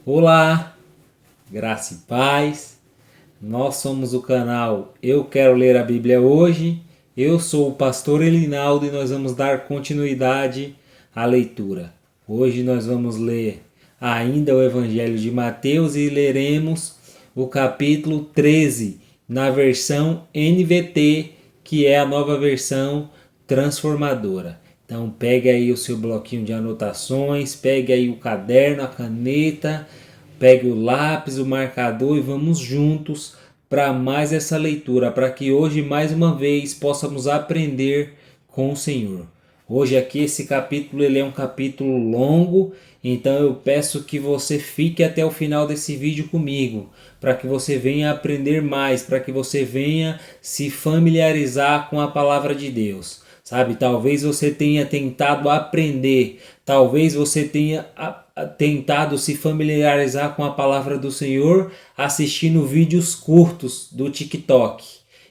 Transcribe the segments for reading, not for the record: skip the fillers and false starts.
Olá, graça e paz. Nós somos o canal Eu Quero Ler a Bíblia Hoje. Eu sou o pastor Elinaldo e nós vamos dar continuidade à leitura. Hoje nós vamos ler ainda o Evangelho de Mateus e leremos o capítulo 13 na versão NVT, que é a nova versão transformadora. Então pegue aí o seu bloquinho de anotações, pegue aí o caderno, a caneta, pegue o lápis, o marcador e vamos juntos para mais essa leitura, para que hoje mais uma vez possamos aprender com o Senhor. Hoje aqui esse capítulo ele é um capítulo longo, então eu peço que você fique até o final desse vídeo comigo, para que você venha aprender mais, para que você venha se familiarizar com a palavra de Deus. Sabe, talvez você tenha tentado aprender, talvez você tenha tentado se familiarizar com a palavra do Senhor assistindo vídeos curtos do TikTok.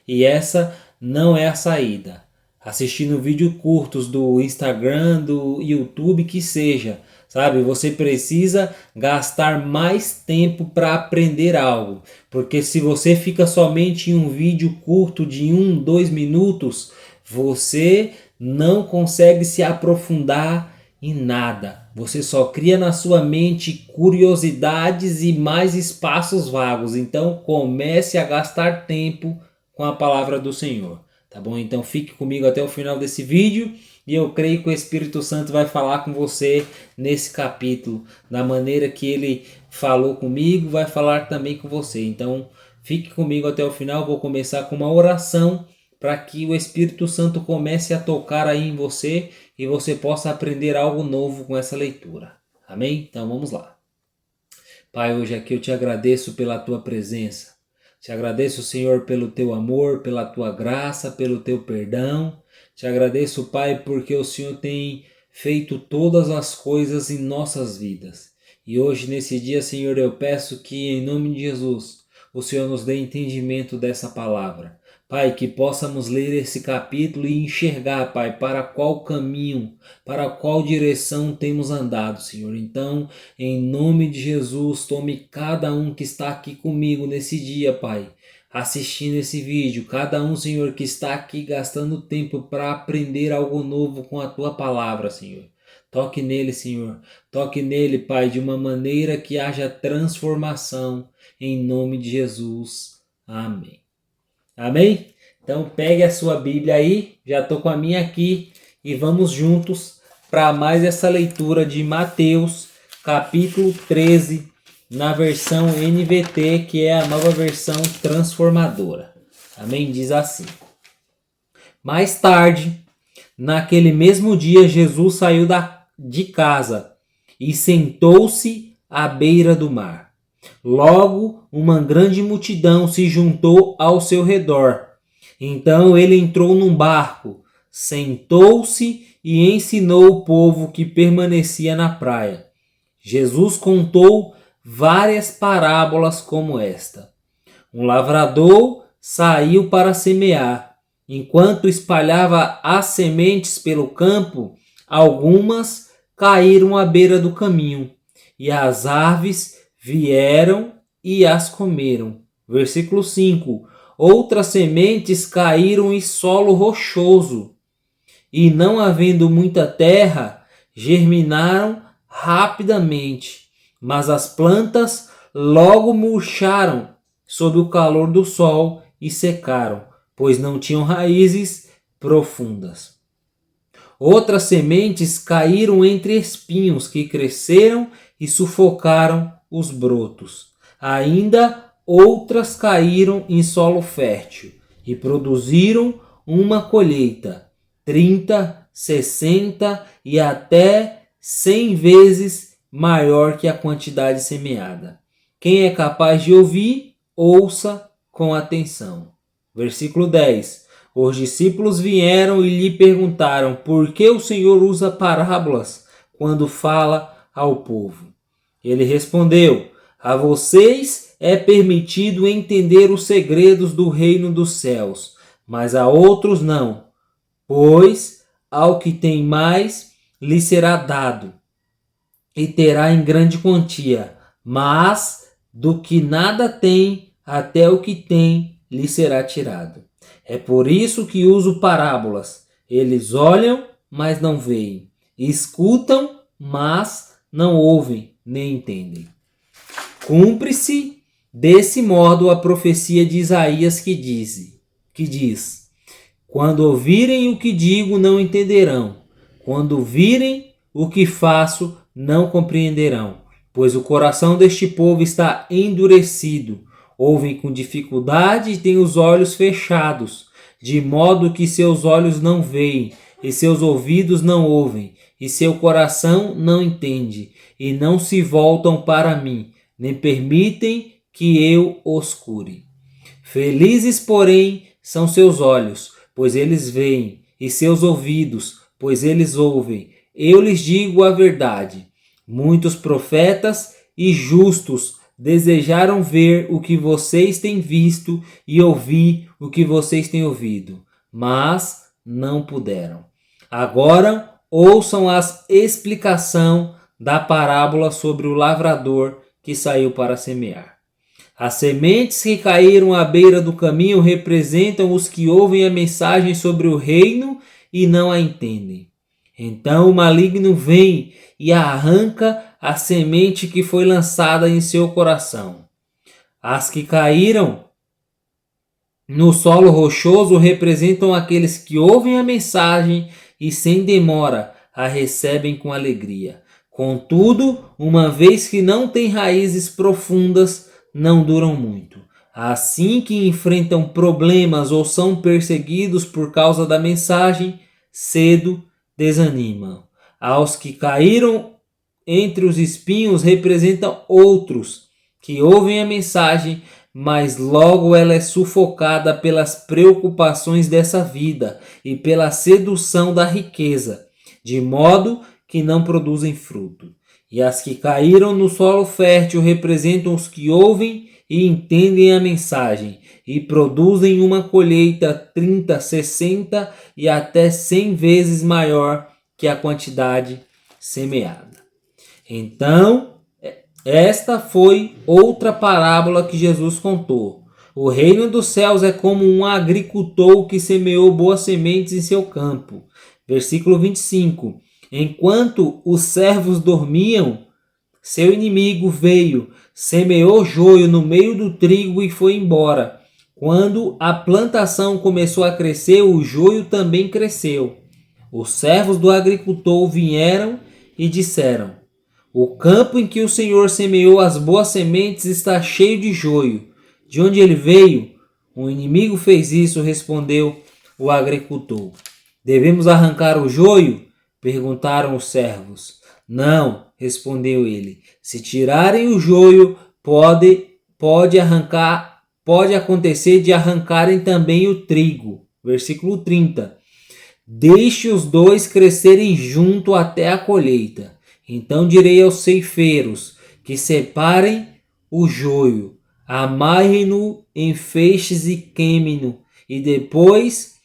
E essa não é a saída. Assistindo vídeos curtos do Instagram, do YouTube, que seja. Sabe, você precisa gastar mais tempo para aprender algo. Porque se você fica somente em um vídeo curto de 2 minutos, você não consegue se aprofundar em nada. Você só cria na sua mente curiosidades e mais espaços vagos. Então comece a gastar tempo com a palavra do Senhor. Tá bom? Então fique comigo até o final desse vídeo e eu creio que o Espírito Santo vai falar com você nesse capítulo, da maneira que ele falou comigo, vai falar também com você. Então fique comigo até o final. Vou começar com uma oração para que o Espírito Santo comece a tocar aí em você e você possa aprender algo novo com essa leitura. Amém? Então vamos lá. Pai, hoje aqui eu te agradeço pela tua presença. Te agradeço, Senhor, pelo teu amor, pela tua graça, pelo teu perdão. Te agradeço, Pai, porque o Senhor tem feito todas as coisas em nossas vidas. E hoje, nesse dia, Senhor, eu peço que, em nome de Jesus, o Senhor nos dê entendimento dessa palavra. Pai, que possamos ler esse capítulo e enxergar, Pai, para qual caminho, para qual direção temos andado, Senhor. Então, em nome de Jesus, tome cada um que está aqui comigo nesse dia, Pai, assistindo esse vídeo. Cada um, Senhor, que está aqui gastando tempo para aprender algo novo com a Tua palavra, Senhor. Toque nele, Senhor. Toque nele, Pai, de uma maneira que haja transformação. Em nome de Jesus. Amém. Amém? Então pegue a sua Bíblia aí, já estou com a minha aqui e vamos juntos para mais essa leitura de Mateus, capítulo 13, na versão NVT, que é a nova versão transformadora. Amém? Diz assim. Mais tarde, naquele mesmo dia, Jesus saiu de casa e sentou-se à beira do mar. Logo, uma grande multidão se juntou ao seu redor. Então ele entrou num barco, sentou-se e ensinou o povo que permanecia na praia. Jesus contou várias parábolas como esta. Um lavrador saiu para semear. Enquanto espalhava as sementes pelo campo, algumas caíram à beira do caminho, e as aves vieram e as comeram. Versículo 5. Outras sementes caíram em solo rochoso, e não havendo muita terra, germinaram rapidamente, mas as plantas logo murcharam sob o calor do sol e secaram, pois não tinham raízes profundas. Outras sementes caíram entre espinhos que cresceram e sufocaram os brotos. Ainda outras caíram em solo fértil e produziram uma colheita, 30, 60 e até 100 vezes maior que a quantidade semeada. Quem é capaz de ouvir, ouça com atenção. Versículo 10. Os discípulos vieram e lhe perguntaram por que o Senhor usa parábolas quando fala ao povo. Ele respondeu: a vocês é permitido entender os segredos do reino dos céus, mas a outros não, pois ao que tem mais lhe será dado, e terá em grande quantia. mas do que nada tem, até o que tem lhe será tirado. É por isso que uso parábolas. Eles olham, mas não veem. Escutam, mas não ouvem, nem entendem. Cumpre-se desse modo a profecia de Isaías que diz: quando ouvirem o que digo, não entenderão. Quando virem o que faço, não compreenderão. Pois o coração deste povo está endurecido. Ouvem com dificuldade e têm os olhos fechados, de modo que seus olhos não veem, e seus ouvidos não ouvem, e seu coração não entende, e não se voltam para mim, nem permitem que eu os cure. Felizes, porém, são seus olhos, pois eles veem, e seus ouvidos, pois eles ouvem. Eu lhes digo a verdade. Muitos profetas e justos desejaram ver o que vocês têm visto e ouvir o que vocês têm ouvido, mas não puderam. Agora ouçam a explicação da parábola sobre o lavrador que saiu para semear. As sementes que caíram à beira do caminho representam os que ouvem a mensagem sobre o reino e não a entendem. Então o maligno vem e arranca a semente que foi lançada em seu coração. As que caíram no solo rochoso representam aqueles que ouvem a mensagem e sem demora a recebem com alegria. Contudo, uma vez que não têm raízes profundas, não duram muito. Assim que enfrentam problemas ou são perseguidos por causa da mensagem, cedo desanimam. Aos que caíram entre os espinhos representam outros que ouvem a mensagem, mas logo ela é sufocada pelas preocupações dessa vida e pela sedução da riqueza, de modo que não produzem fruto. E as que caíram no solo fértil representam os que ouvem e entendem a mensagem e produzem uma colheita 30, 60 e até 100 vezes maior que a quantidade semeada. Então, esta foi outra parábola que Jesus contou. O reino dos céus é como um agricultor que semeou boas sementes em seu campo. Versículo 25. Enquanto os servos dormiam, seu inimigo veio, semeou joio no meio do trigo e foi embora. Quando a plantação começou a crescer, o joio também cresceu. Os servos do agricultor vieram e disseram: o campo em que o Senhor semeou as boas sementes está cheio de joio. De onde ele veio? O inimigo fez isso, respondeu o agricultor. Devemos arrancar o joio? Perguntaram os servos. Não, respondeu ele. Se tirarem o joio, pode acontecer de arrancarem também o trigo. Versículo 30. Deixe os dois crescerem junto até a colheita. Então direi aos ceifeiros que separem o joio, amarrem-no em feixes e queimem-no, e depois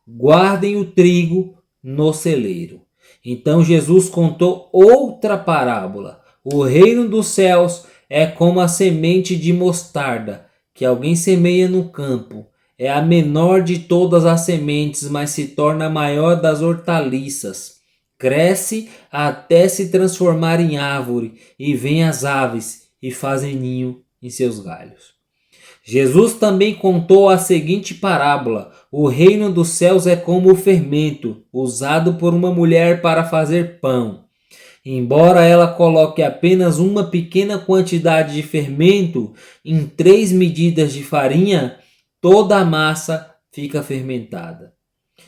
guardem o trigo no celeiro. Então Jesus contou outra parábola. O reino dos céus é como a semente de mostarda que alguém semeia no campo. É a menor de todas as sementes, mas se torna a maior das hortaliças. Cresce até se transformar em árvore, e vêm as aves e fazem ninho em seus galhos. Jesus também contou a seguinte parábola: o reino dos céus é como o fermento usado por uma mulher para fazer pão. Embora ela coloque apenas uma pequena quantidade de fermento em 3 medidas de farinha, toda a massa fica fermentada.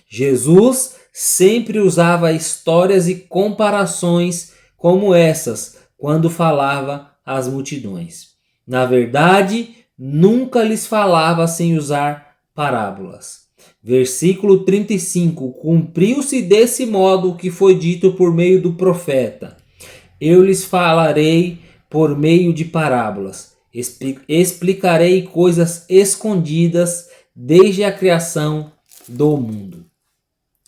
Jesus sempre usava histórias e comparações como essas quando falava às multidões. Na verdade, nunca lhes falava sem usar parábolas. Versículo 35. Cumpriu-se desse modo o que foi dito por meio do profeta. Eu lhes falarei por meio de parábolas. Explicarei coisas escondidas desde a criação do mundo.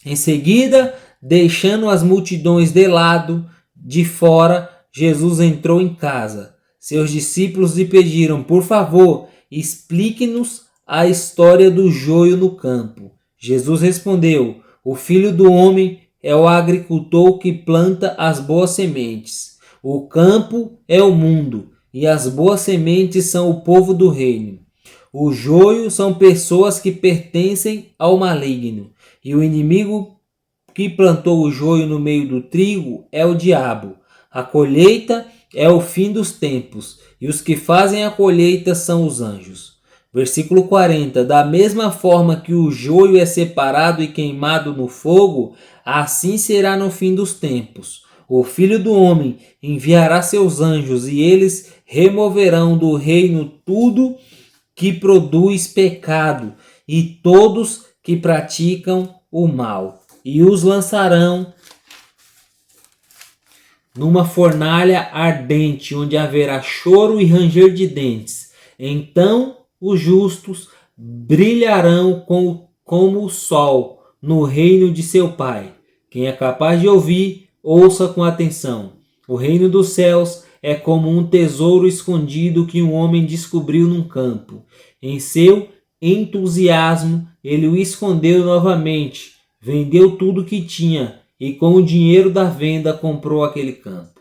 Em seguida, deixando as multidões de lado, de fora, Jesus entrou em casa. Seus discípulos lhe pediram: por favor, explique-nos a história do joio no campo. Jesus respondeu: o Filho do Homem é o agricultor que planta as boas sementes. O campo é o mundo, e as boas sementes são o povo do reino. O joio são pessoas que pertencem ao maligno, e o inimigo que plantou o joio no meio do trigo é o diabo. A colheita é o fim dos tempos, e os que fazem a colheita são os anjos. Versículo 40. Da mesma forma que o joio é separado e queimado no fogo, assim será no fim dos tempos. O Filho do Homem enviará seus anjos, e eles removerão do reino tudo que produz pecado e todos que praticam o mal, e os lançarão numa fornalha ardente, onde haverá choro e ranger de dentes. Então os justos brilharão como o sol no reino de seu Pai. Quem é capaz de ouvir, ouça com atenção. O reino dos céus é como um tesouro escondido que um homem descobriu num campo. Em seu entusiasmo, ele o escondeu novamente, vendeu tudo que tinha e com o dinheiro da venda comprou aquele campo.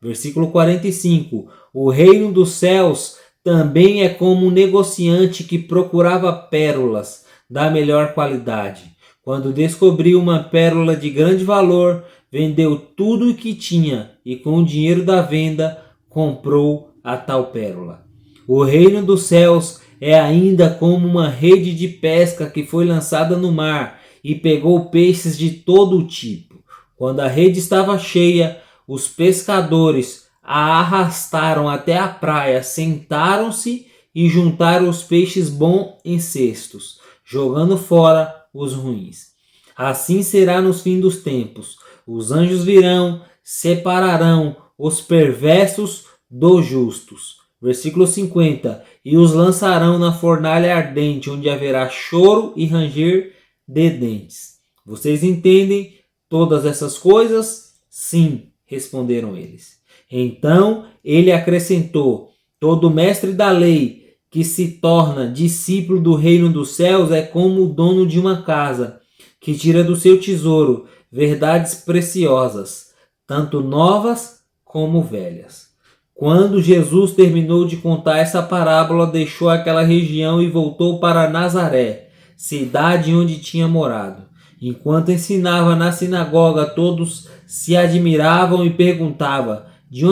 Versículo 45. O reino dos céus também é como um negociante que procurava pérolas da melhor qualidade. Quando descobriu uma pérola de grande valor, vendeu tudo o que tinha e com o dinheiro da venda comprou a tal pérola. O reino dos céus é ainda como uma rede de pesca que foi lançada no mar e pegou peixes de todo o tipo. Quando a rede estava cheia, os pescadores a arrastaram até a praia, sentaram-se e juntaram os peixes bons em cestos, jogando fora os ruins. Assim será nos fins dos tempos. Os anjos virão, separarão os perversos dos justos. Versículo 50. E os lançarão na fornalha ardente, onde haverá choro e ranger de dentes. Vocês entendem todas essas coisas? Sim, responderam eles. Então ele acrescentou: todo mestre da lei que se torna discípulo do reino dos céus é como o dono de uma casa, que tira do seu tesouro verdades preciosas, tanto novas como velhas. Quando Jesus terminou de contar essa parábola, deixou aquela região e voltou para Nazaré, cidade onde tinha morado. Enquanto ensinava na sinagoga, todos se admiravam e perguntavam: de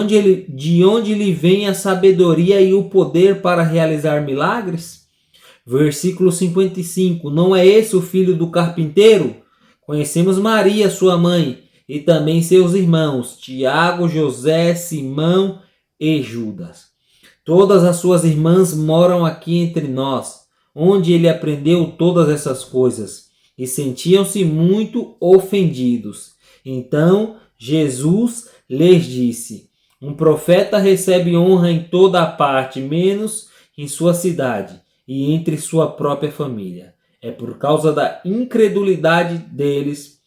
onde lhe vem a sabedoria e o poder para realizar milagres? Versículo 55. Não é esse o filho do carpinteiro? Conhecemos Maria, sua mãe, e também seus irmãos, Tiago, José, Simão e Judas. Todas as suas irmãs moram aqui entre nós, onde ele aprendeu todas essas coisas. E sentiam-se muito ofendidos. Então Jesus lhes disse: um profeta recebe honra em toda a parte, menos em sua cidade e entre sua própria família. É por causa da incredulidade deles,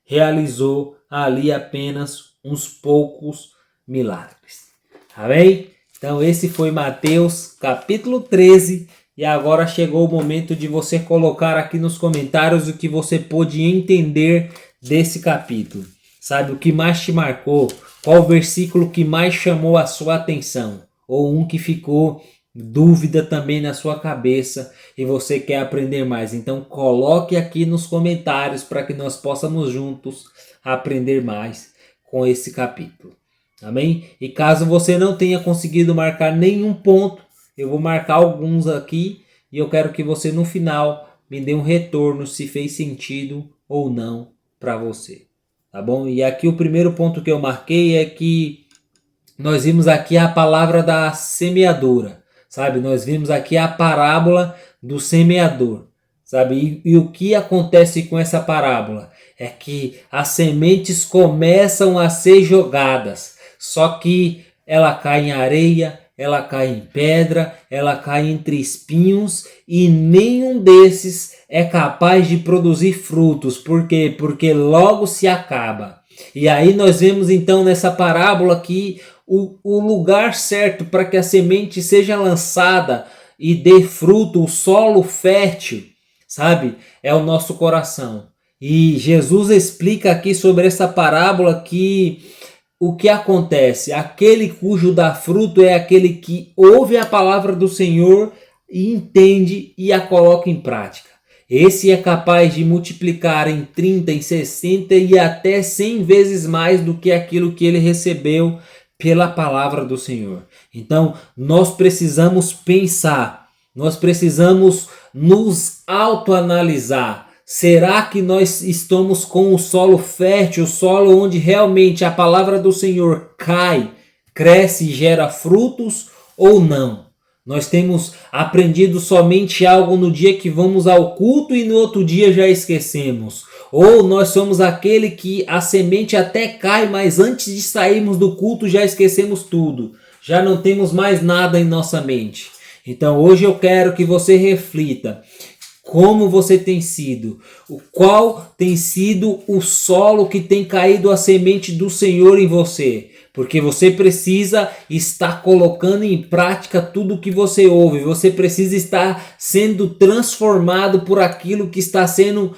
realizou ali apenas uns poucos milagres. Amém? Então esse foi Mateus capítulo 13. E agora chegou o momento de você colocar aqui nos comentários o que você pôde entender desse capítulo. Sabe, o que mais te marcou? Qual o versículo que mais chamou a sua atenção? Ou um que ficou dúvida também na sua cabeça e você quer aprender mais? Então coloque aqui nos comentários para que nós possamos juntos aprender mais com esse capítulo. Amém? E caso você não tenha conseguido marcar nenhum ponto, eu vou marcar alguns aqui e eu quero que você no final me dê um retorno se fez sentido ou não para você. Tá bom? E aqui o primeiro ponto que eu marquei é que nós vimos aqui a palavra da semeadura. Sabe? Nós vimos aqui a parábola do semeador. Sabe? E o que acontece com essa parábola? É que as sementes começam a ser jogadas. Só que ela cai em areia, ela cai em pedra, ela cai entre espinhos e nenhum desses é capaz de produzir frutos. Por quê? Porque logo se acaba. E aí nós vemos então nessa parábola que o lugar certo para que a semente seja lançada e dê fruto, o solo fértil, sabe? É o nosso coração. E Jesus explica aqui sobre essa parábola que o que acontece? Aquele cujo dá fruto é aquele que ouve a palavra do Senhor e entende e a coloca em prática. Esse é capaz de multiplicar em 30, em 60 e até 100 vezes mais do que aquilo que ele recebeu pela palavra do Senhor. Então, nós precisamos pensar, nós precisamos nos autoanalisar. Será que nós estamos com o solo fértil, o solo onde realmente a palavra do Senhor cai, cresce e gera frutos ou não? Nós temos aprendido somente algo no dia que vamos ao culto e no outro dia já esquecemos. Ou nós somos aquele que a semente até cai, mas antes de sairmos do culto já esquecemos tudo. Já não temos mais nada em nossa mente. Então hoje eu quero que você reflita. Como você tem sido? Qual tem sido o solo que tem caído a semente do Senhor em você? Porque você precisa estar colocando em prática tudo o que você ouve. Você precisa estar sendo transformado por aquilo que está sendo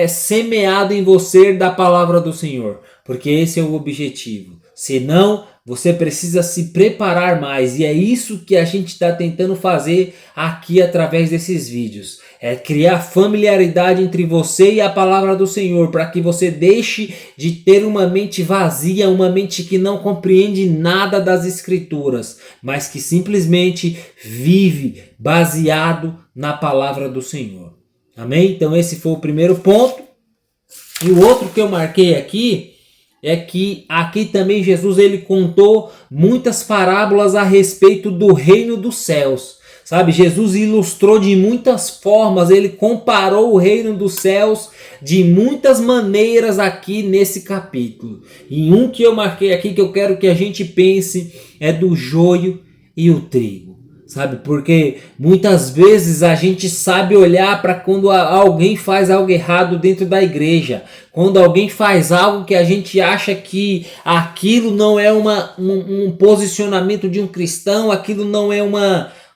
semeado em você da palavra do Senhor. Porque esse é o objetivo. Senão, você precisa se preparar mais. E é isso que a gente está tentando fazer aqui através desses vídeos. É criar familiaridade entre você e a palavra do Senhor, para que você deixe de ter uma mente vazia, uma mente que não compreende nada das Escrituras, mas que simplesmente vive baseado na palavra do Senhor. Amém? Então esse foi o primeiro ponto. E o outro que eu marquei aqui é que aqui também Jesus ele contou muitas parábolas a respeito do reino dos céus. Sabe, Jesus ilustrou de muitas formas, ele comparou o reino dos céus de muitas maneiras aqui nesse capítulo. E um que eu marquei aqui que eu quero que a gente pense é do joio e o trigo. Sabe, porque muitas vezes a gente sabe olhar para quando alguém faz algo errado dentro da igreja. Quando alguém faz algo que a gente acha que aquilo não é um posicionamento de um cristão, aquilo não é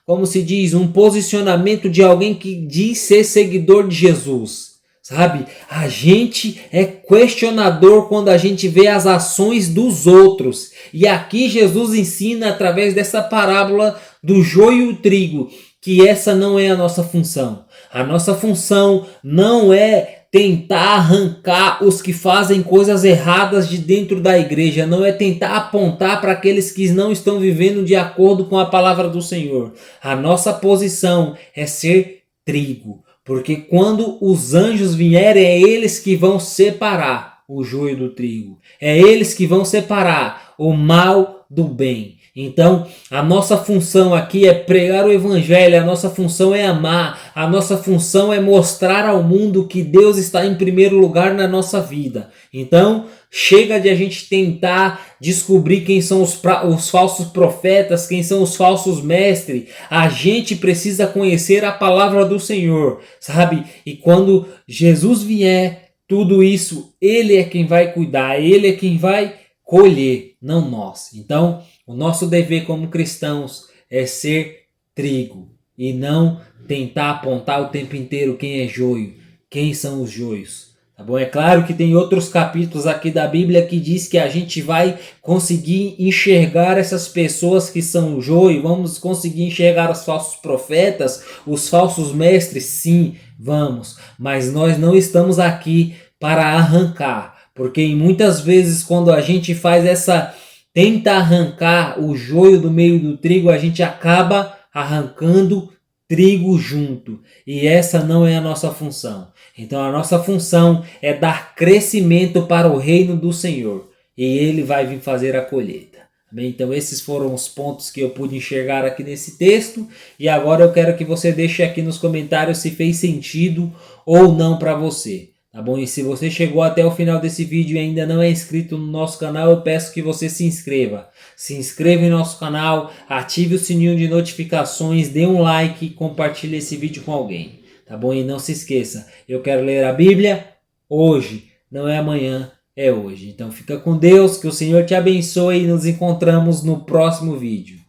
como se diz, um posicionamento de alguém que diz ser seguidor de Jesus. Sabe, a gente é questionador quando a gente vê as ações dos outros. E aqui Jesus ensina através dessa parábola do joio e o trigo, que essa não é a nossa função. A nossa função não é tentar arrancar os que fazem coisas erradas de dentro da igreja, não é tentar apontar para aqueles que não estão vivendo de acordo com a palavra do Senhor. A nossa posição é ser trigo, porque quando os anjos vierem, é eles que vão separar o joio do trigo, é eles que vão separar o mal do bem. Então, a nossa função aqui é pregar o evangelho, a nossa função é amar, a nossa função é mostrar ao mundo que Deus está em primeiro lugar na nossa vida. Então, chega de a gente tentar descobrir quem são os falsos profetas, quem são os falsos mestres. A gente precisa conhecer a palavra do Senhor, sabe? E quando Jesus vier, tudo isso, Ele é quem vai cuidar, Ele é quem vai colher, não nós. Então, o nosso dever como cristãos é ser trigo e não tentar apontar o tempo inteiro quem é joio, quem são os joios. Tá bom? É claro que tem outros capítulos aqui da Bíblia que diz que a gente vai conseguir enxergar essas pessoas que são joio, vamos conseguir enxergar os falsos profetas, os falsos mestres, sim, vamos. Mas nós não estamos aqui para arrancar, porque muitas vezes quando a gente faz tenta arrancar o joio do meio do trigo, a gente acaba arrancando trigo junto. E essa não é a nossa função. Então a nossa função é dar crescimento para o reino do Senhor. E Ele vai vir fazer a colheita. Amém? Então esses foram os pontos que eu pude enxergar aqui nesse texto. E agora eu quero que você deixe aqui nos comentários se fez sentido ou não para você. Tá bom? E se você chegou até o final desse vídeo e ainda não é inscrito no nosso canal, eu peço que você se inscreva. Se inscreva em nosso canal, ative o sininho de notificações, dê um like e compartilhe esse vídeo com alguém. Tá bom? E não se esqueça, eu quero ler a Bíblia hoje, não é amanhã, é hoje. Então fica com Deus, que o Senhor te abençoe e nos encontramos no próximo vídeo.